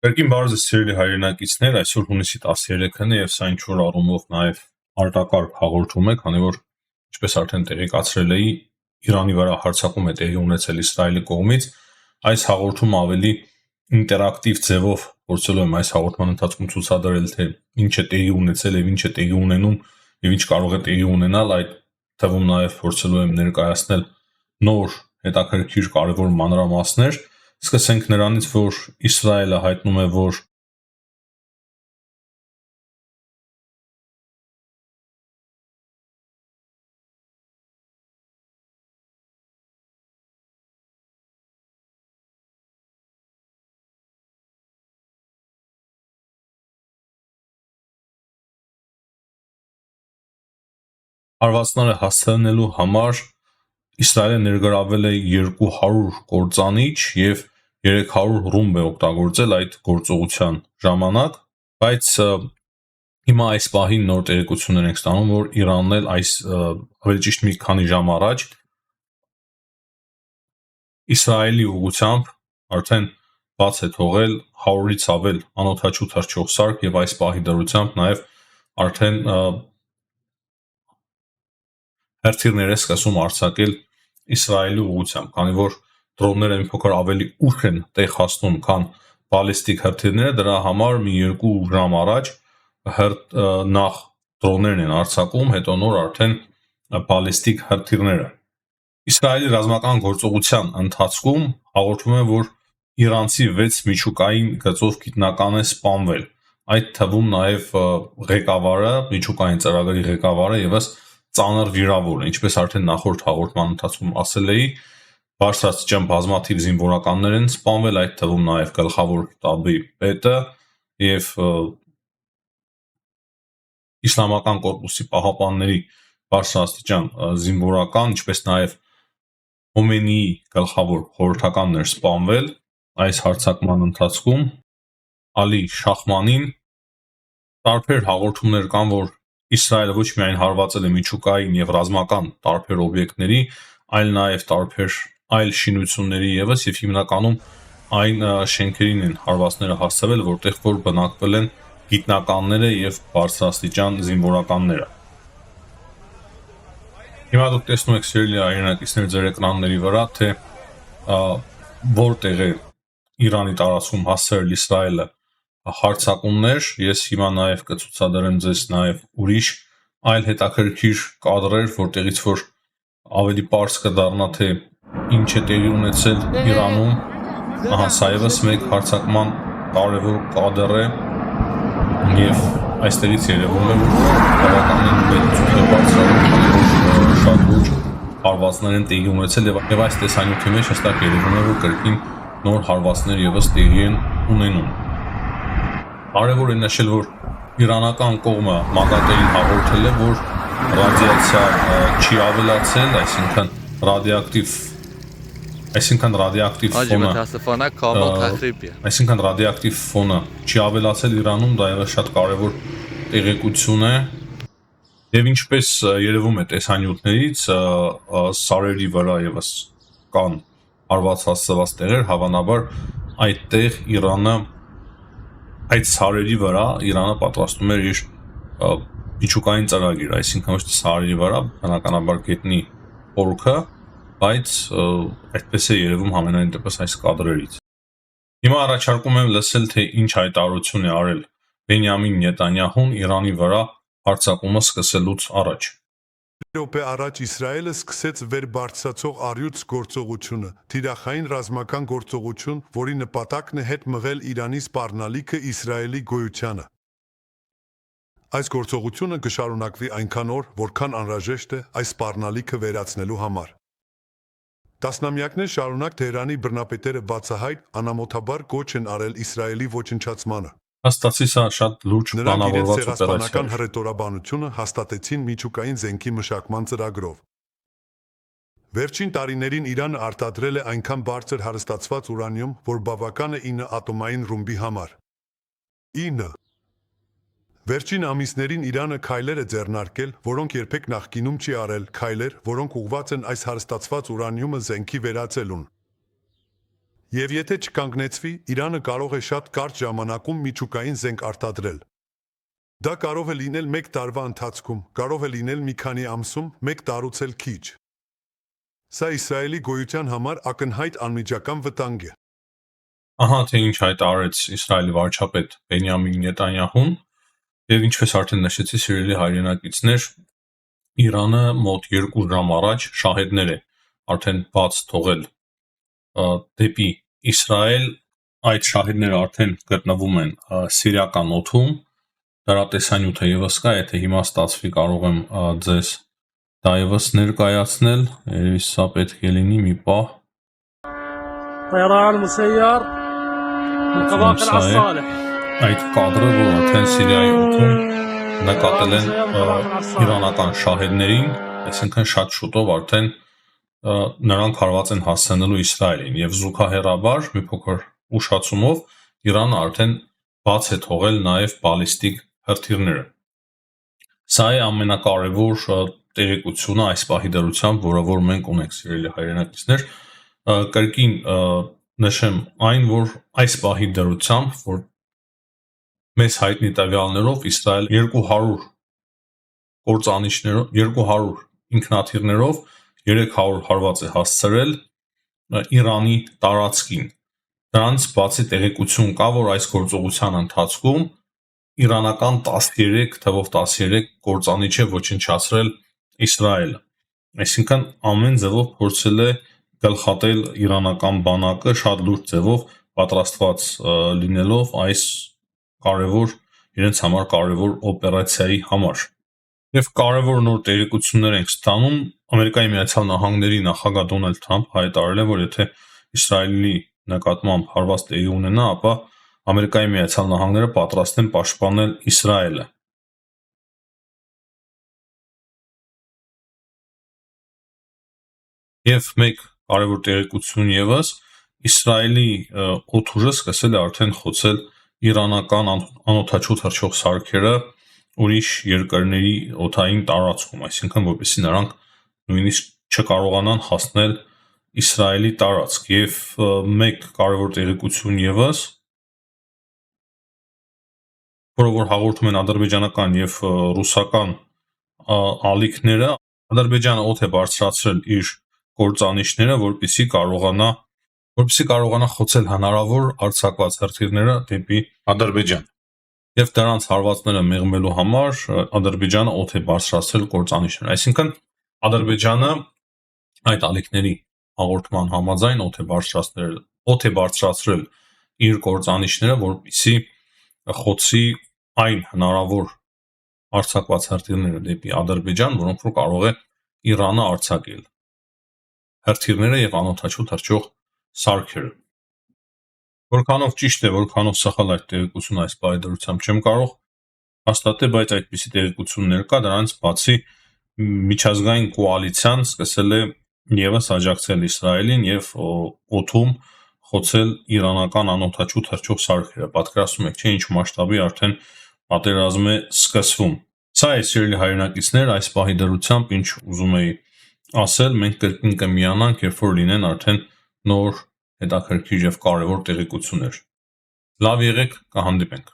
Կրկին բարձր սիրելի հայրենակիցներ, այսօր հունիսի 13-ն է եւ սա ինչ-որ առումով նաեւ արտակարգ հաղորդում է, քանի որ ինչպես արդեն տեղեկացրել էի, Իրանի վրա հարձակում է տեղի ունեցել Իսրայելի կողմից, այս հաղորդումը ավելի ինտերակտիվ ձևով փորձելու եմ այս հաղորդման ընթացքում ցուցադրել, թե ինչ է տեղի ունեցել եւ ինչ է տեղի ունենում եւ ինչ կարող է տեղի ունենալ, այդ թվում նաեւ փորձելու եմ ներկայացնել նոր հետաքրքիր կարևոր մանրամասներ։ Սկսենք նրանից, որ Իսրայելը հայտնում է, որ հարվածները հասցնելու համար Իսրայելը ներգրավել է 200 կործանիչ եւ 300 ռումբ է օգտագործել այդ գործողության ժամանակ, բայց հիմա այս պահին նոր տեղեկություններ ենք ստանում, որ Իրանն էլ այս ավելի ճիշտ մի քանի ժամ առաջ Իսրայելի ուղղությամբ արդեն բաց է թողել 100-ից ավել անօդաչու թռչող սարք եւ այս պահի դրությամբ նաեւ արդեն հերթիրներ է սկսում արձակել Իսրայելի ուղղությամբ, քանի որ դրոնները մի փոքր ավելի ուշ են տեղ հասնում, քան բալիստիկ հրթիռները, դրա համար մի 2 ժամ առաջ նախ դրոններն են արձակում, հետո նոր արդեն բալիստիկ հրթիռները։ Իսրայելի ռազմական գործողության ընթացքում հաղորդվում է, որ իրանցի 6 միջուկային գծով գիտնական է սպանվել, այդ թվում նաև ղեկավարը, միջուկային ծրագրի ղեկավարը եւս ծանր վիրավոր է, ինչպես արդեն նախորդ հաղորդման ընթացքում ասել էի, բարձրաստիճան բազմաթիվ զինվորականներ են սպանվել, այդ թվում նաև գլխավոր շտաբի պետը եւ Իսլամական կորպուսի պահապանների բարձրաստիճան զինվորական, ինչպես նաև Խոմեյնիի գլխավոր խորհրդականներ սպանվել այս հարձակման ընթացքում։ Ալի Շախմանին տարբեր հաղորդումներ կան, որ Իսրայելը ոչ միայն հարվածել է միջուկային եւ ռազմական տարբեր օբյեկտների, այլ նաեւ տարբեր այլ շինությունների եւս եւ հիմնականում այն շենքերին են հարվածները հասցվել, որտեղ որ բնակվել են գիտնականները եւ բարձրաստիճան զինվորականները։ Հիմա դուք տեսնում եք սիրելի հայրենակիցներ ձեր էկրանների վրա, թե որտեղ է Իրանի տարածքում հասցրել Իսրայելը հարձակումներ, ես հիմա նաև կցուցադրեմ ձեզ նաև ուրիշ այլ հետաքրքիր կադրեր, որտեղից որ ավելի པարզ կդառնա, թե ինչ է տեղի ունեցել Իրանում։ Ահա սա եւս մեկ հարձակման կարևոր կադր է եւ այստեղից երևում է, որ բավականին մեծ ցույց է բարձրանում, շատ լուրջ հարվածներ են տեղի ունեցել եւ այս տեսանյութի մեջ հստակ երևում է, որ կրկին նոր հարվածներ եւս տեղի են ունենում։ Կարևոր է նշել, որ իրանական կողմը մակատերին հաղորդել է, որ ռադիացիա չի ավելացել, այսինքն ռադիակտիվ ֆոնը չի ավելացել Իրանում, դա ևս շատ կարևոր տեղեկություն է։ Եվ ինչպես երևում է տեսանյութներից, սարերի վրա եւս կան հարվածված ծված տեղեր, հավանաբար այդտեղ Իրանը այդ սարերի վրա Իրանը պատրաստում էր իր միջուկային ծրագիր, այսինքն ոչ թե սարերի վրա, բնականաբար գետնի խորքը, բայց այդպես է երևում համենայն դեպս այս կադրերից։ Հիմա առաջարկում եմ լսել, թե ինչ հայտարարություն է արել Բենյամին Նետանյահուն Իրանի վրա հարձակումը սկսելուց առաջ։ Րոպե առաջ Իսրայելը սկսեց վերբարձրացող առյուծ գործողությունը, թիրախային ռազմական գործողություն, որի նպատակն է հետ մղել Իրանի սպառնալիքը Իսրայելի գոյությանը։ Այս գործողությունը կշարունակվի այնքան օր, որքան անհրաժեշտ է այս սպառնալիքը վերացնելու համար։ Տասնամյակներ շարունակ Թեհրանի բռնապետերը բացահայտ անամոթաբար կոչ են արել Իսրայելի ոչնչացմանը։ Հաստատի սա շատ լուրջ պլանավորված օպերացիա է։ Հռետորաբանությունը հաստատեցին միջուկային զենքի մշակման ծրագրով։ Վերջին տարիներին Իրանը արտադրել է այնքան բարձր հարստացված ուրանիում, որ բավական է 9 ատոմային ռումբի համար։ 9 Վերջին ամիսներին Իրանը քայլեր է ձեռնարկել, որոնք երբեք նախկինում չի արել, քայլեր, որոնք ուղղված են այս հարստացված ուրանիումը զենքի վերածելուն։ Եվ եթե չկանգնեցվի, Իրանը կարող է շատ կարճ ժամանակում միջուկային զենք արտադրել։ Դա կարող է լինել 1 տարվա ընթացքում, կարող է լինել մի քանի ամսում, 1 տարուց էլ քիչ։ Սա Իսրայելի գոյության համար ակնհայտ անմիջական վտանգ է։ Ահա թե ինչ հայտարարեց Իսրայելի վարչապետ Բենյամին Նետանյահուն, եւ ինչպես արդեն նշեցի, սիրելի հայրենակիցներ, Իրանը մոտ 2 ժամ առաջ շահեդներ է արդեն բաց թողել դեպի Իսրայել, այդ շահեդները արդեն գտնվում են սիրիական օդում, դրա տեսանյութը եւս կա, եթե հիմա ստացվի կարող եմ ձեզ դա եւս ներկայացնել, երևի սա պետք է լինի մի պահ։ طيران مسير من قبائل الصالح Այդ կադրը, որ արդեն Սիրիայի օդում նկատել են իրանական շահեդներին, այսինքն շատ շուտով արդեն նրանք հարված են հասցնելու Իսրայելին եւ զուգահեռաբար մի փոքր ուշացումով Իրանը արդեն բաց է թողել նաեւ բալիստիկ հրթիռները։ Սա է ամենակարևոր տեղեկությունը այս պահի դրությամբ, որը որ մենք ունենք, սիրելի հայրենակիցներ, կրկին նշեմ այն, որ այս պահի դրությամբ, որ մեզ հայտնի տվյալներով Իսրայել 200 կործանիչներով, 200 ինքնաթիռներով 300 հարված է հասցրել Իրանի տարածքին։ Դրանց բացի տեղեկություն կա, որ այս գործողության ընթացքում իրանական 13 թվով 13 կործանիչ է ոչնչացրել Իսրայելը։ Այսինքն ամեն ձևով փորձել է գլխատել իրանական բանակը շատ լուրջ ձևով պատրաստված լինելով այս կարևոր իրենց համար կարևոր օպերացիայի համար։ Եվ կարևոր նոր տեղեկություններ ենք ստանում, Ամերիկայի Միացյալ Նահանգների նախագահ Դոնալդ Թրամփ հայտարարել է, որ եթե Իսրայելի նկատմամբ հարված տեղի ունենա, ապա Ամերիկայի Միացյալ Նահանգները պատրաստ են պաշտպանել Իսրայելը։ Եվ մեկ կարևոր տեղեկություն եւս, Իսրայելի օդուժը սկսել է արդեն խոցել իրանական անօդաչու թռչող սարքերը ուրիշ երկրների օդային տարածքում, այսինքն որպեսզի նրանք նույնիսկ չկարողանան հասնել Իսրայելի տարածք։ Եվ մեկ կարևոր տեղեկություն եւս, որը որ հաղորդում են ադրբեջանական եւ ռուսական ալիքները, Ադրբեջանը օդ է բարձրացրել իր կործանիչները, որպեսզի կարողանա խոցել հնարավոր արձակված հրթիռները դեպի Ադրբեջան։ Եվ դրանց հարվածները մեղմելու համար Ադրբեջանը օդ է բարձրացրել կործանիչներ։ Այսինքն Ադրբեջանը այդ ալիքների հաղորդման համաձայն օդ է բարձրացրել իր կործանիչները, որպեսզի խոցի այն հնարավոր արձակված հրթիռները դեպի Ադրբեջան, որոնք որ կարող է Իրանը արձակել։ Հրթիռները եւ անօդաչու թռչող սարքերը։ Որքանով ճիշտ է, որքանով սխալ այդ տեղեկությունը այս բարեդրությամբ չեմ կարող հաստատել, բայց այդպիսի տեղեկություններ կա, դրանից բացի միջազգային կոալիցիան սկսել է եւս աջակցել Իսրայելին եւ օդում խոցել իրանական անօդաչու թռչող սարքերը։ Պատկերացնում եք, չէ՞ ինչ մասշտաբի արդեն պատերազմ է սկսվում։ Սա է, սիրելի հայրենակիցներ, այս պահի դրությամբ ինչ ուզում էի ասել, մենք կրկին կմիանանք, երբ որ լինեն արդեն նոր հետաքրքիր եւ կարևոր տեղեկություններ։ Լավ եղեք, կհանդիպենք։